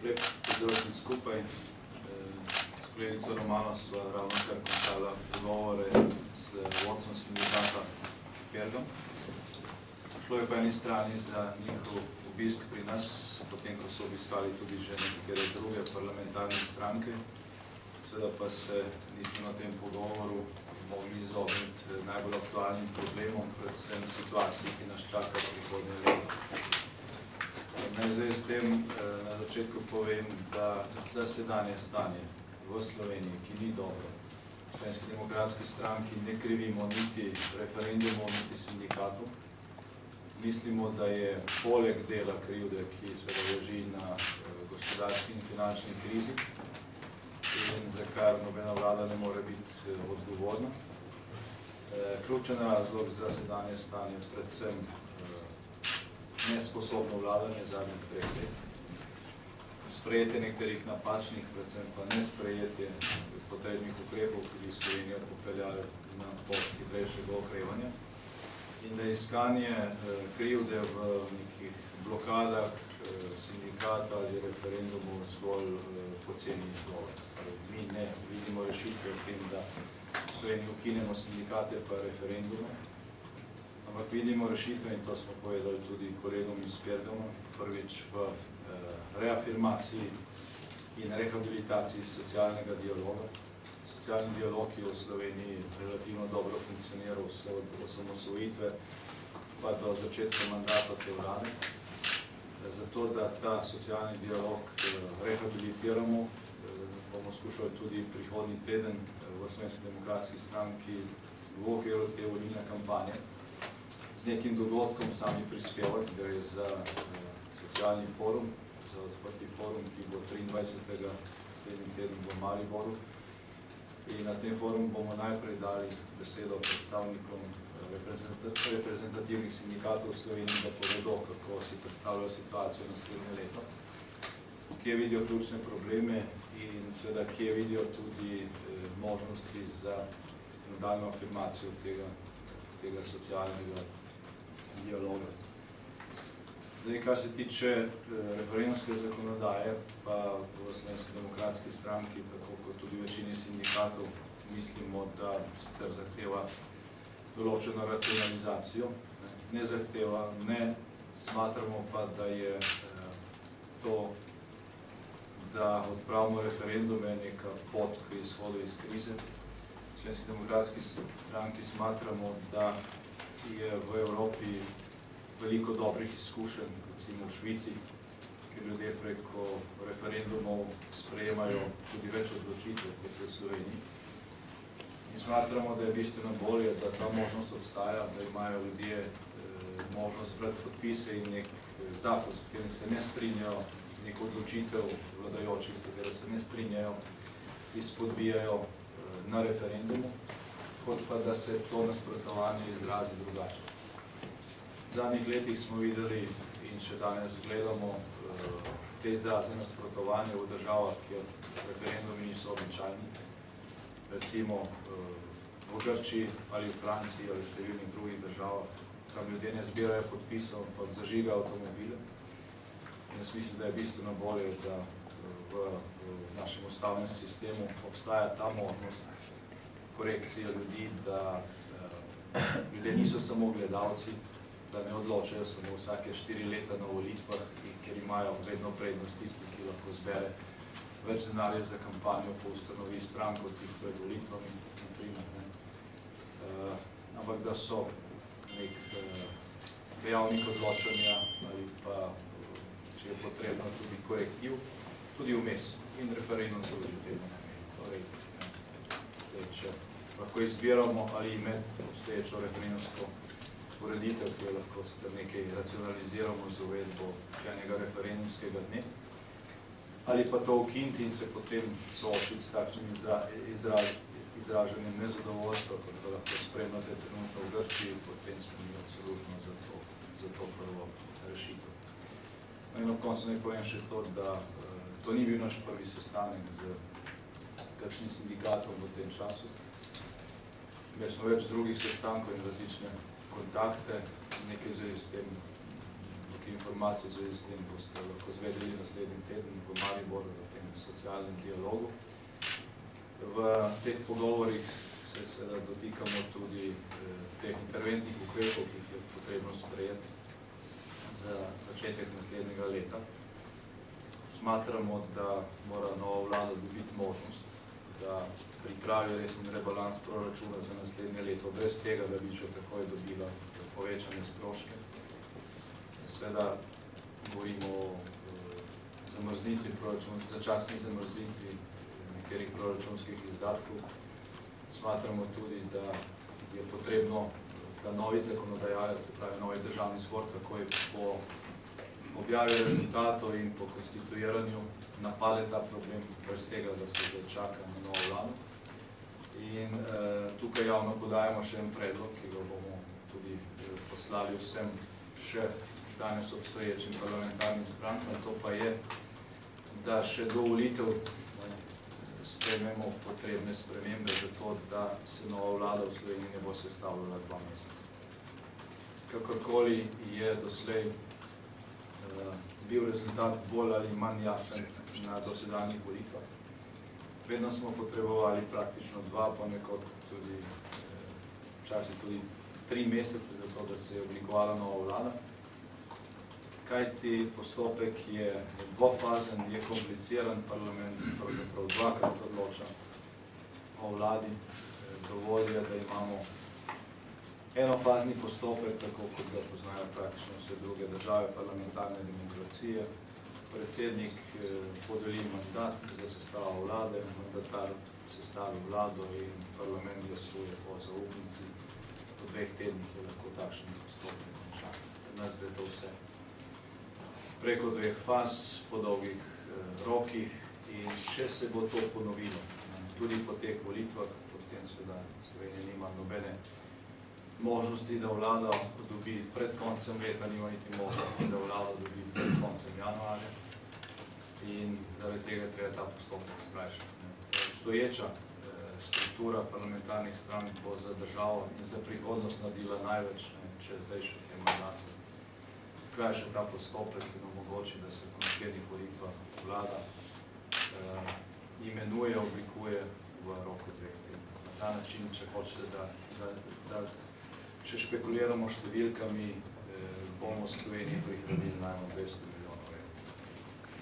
Lep pozdrav vsem skupaj. S kolegico Romano sva ravno kar končala pogovore s vodstvom sindikata Pergan. Šlo je po eni strani za njihov obisk pri nas, potem ko so obiskali tudi že nekatere druge parlamentarne stranke. Seveda pa se nismo na tem pogovoru mogli izogniti najbolj aktualnim problemom, predvsem situaciji, ki nas čaka prihodnje leto. Naj zdaj s tem na začetku povem, da za sedanje stanje v Sloveniji, ki ni dobro, v Slovenski demokratski stranki ne krivimo niti referendumov, niti sindikatov. Mislimo, da je poleg dela krivde, ki seveda leži na gospodarski in finančni krizi, in za kar nobena vlada ne more biti odgovorna. Ključen razlog za sedanje stanje je predvsem nesposobno vladanje zadnjih 3 let, sprejetje nekterih napačnih, predvsem pa nesprejetje potrebnih ukrepov, ki bi Slovenijo popeljali na pot hitrejšega okrevanja, in da iskanje krivde v nekih blokadah sindikata ali referendumov zgolj poceni izgovor. Mi ne vidimo rešitve v tem, da v Sloveniji ukinemo sindikate pa referendume, ampak vidimo rešitve, in to smo povedali tudi kolegom iz Pergama, prvič v reafirmaciji in rehabilitaciji socialnega dialoga. Socialni dialog je v Sloveniji relativno dobro funkcioniral vse od osamosvojitve pa do začetka mandata te vlade. Zato, da ta socialni dialog rehabilitiramo, bomo skušali tudi prihodnji teden v Slovenski demokratski stranki v okviru te volilne kampanje z nekim dogodkom sami prispevati, da je za socialni forum, za odprti forum, ki bo 23. naslednji teden v Mariboru. In na tem forumu bomo najprej dali besedo predstavnikom reprezentativnih sindikatov v Sloveniji, da povedo, kako si predstavljajo situacijo naslednje leto, kje vidijo ključne probleme in seveda kje vidijo tudi možnosti za nadaljno afirmacijo tega socialnega dialoga. Zdaj, kar se tiče referendumske zakonodaje, pa v Slovenski demokratski stranki, tako kot tudi večini sindikatov, mislimo, da sicer zahteva določeno racionalizacijo. Ne zahteva, ne smatramo pa, da je to, da odpravimo referendume, neka pot k izhodu iz krize. V Slovenski demokratski stranki smatramo, da je v Evropi veliko dobrih izkušenj, recimo v Švici, kjer ljudje preko referendumov sprejemajo tudi več odločitev kot v Sloveniji. In smatramo, da je bistveno bolje, da ta možnost obstaja, da imajo ljudje možnost zbrati podpise in nek zakon, s katerim se ne strinjajo, nek odločitev vladajočih, s katero se ne strinjajo, izpodbijajo na referendumu, kot pa da se to nasprotovanje izrazi drugače. V zadnjih letih smo videli in še danes gledamo te izraze nasprotovanja v državah, kjer referendumi niso običajni. Recimo v Grčiji ali v Franciji ali v številnih drugih državah, tam ljudje ne zbirajo podpisov, ampak zažigajo avtomobile. In jaz mislim, da je bistveno bolje, da v našem ustavnem sistemu obstaja ta možnost korekcije ljudi, da ljudje niso samo gledalci, da ne odločajo samo vsake 4 leta na volitvah, ker imajo vedno prednost tisti, ki lahko zbere več denarja za kampanjo, pa ustanovi stranko tik pred volitvami, ampak da so nek dejavnik odločanja ali pa, če je potrebno, tudi korektiv, tudi vmes in referendum so že tega nameni. Torej, če lahko izbiramo ali imeti obstoječo referendumsko ureditev, ki jo lahko sicer nekaj racionaliziramo z uvedbo enega referendumskega dne, ali pa to ukiniti in se potem soočiti s takšnim izraženjem nezadovoljstva, kot ga lahko spremljate trenutno v Grčiji, potem smo mi absolutno za to prvo rešitev. In ob koncu naj povem še to, da to ni bil naš prvi sestanek z kakšnim sindikatom v tem času. Imeli smo več drugih sestankov in različne kontakte, nekaj zdaj s tem, informacij z tem boste lahko zvedeli naslednji teden v Mariboru v tem socialnem dialogu. V teh pogovorih se seveda dotikamo tudi teh interventnih ukrepov, ki jih je potrebno sprejeti za začetek naslednjega leta. Smatramo, da mora nova vlada dobiti možnost, da pripravi resen rebalans proračuna za naslednje leto, brez tega, da bi že takoj dobila povečane stroške. Seveda govorimo o zamrznitvi proračuna, začasni zamrznitvi nekaterih proračunskih izdatkov. Smatramo tudi, da je potrebno, da novi zakonodajalec, se pravi novi državni zbor, takoj po objavi rezultatov in po konstituiranju napade ta problem brez tega, da se zdaj čaka na novo vlado. In tukaj javno podajamo še en predlog, ki ga bomo tudi poslali vsem še danes obstoječim parlamentarnim strankam, to pa je, da še do volitev sprejmemo potrebne spremembe za to, da se nova vlada v Sloveniji ne bo sestavljala 2 meseca. Kakorkoli je doslej bil rezultat bolj ali manj jasen na dosedanjih volitvah. Vedno smo potrebovali praktično 2, ponekod tudi včasih tudi 3 mesece za to, da se je oblikovala nova vlada. Kajti postopek je dvofazen, je kompliciran, parlament pravzaprav 2-krat odloča o vladi. Dovolj je, da imamo enofazni postopek, tako kot ga poznajo praktično vse druge države parlamentarne demokracije. Predsednik podeli mandat za sestavo vlade, mandatar sestavi vlado in parlament glasuje po zaupnici. Po 2 tednih je lahko takšen postopek končan. Pri nas gre to vse preko 2 faz, po dolgih rokih in še se bo to ponovilo. Tudi po teh volitvah, potem seveda Slovenija nima nobene možnosti, da vlada dobi pred koncem leta, nima niti možnosti, da vlada dobi pred koncem januarja in zaradi tega treba ta postopek skrajšati. Obstoječa struktura parlamentarnih strank bo za državo in za prihodnost naredila največ, če zdaj še tem mandatom skrajša ta postopek in omogoči, da se po naslednjih volitvah vlada imenuje, oblikuje v roku 2 tednov. Na ta način, če hočete, da če špekuliramo številkami, bomo v Sloveniji prihranili najmanj 200 milijonov.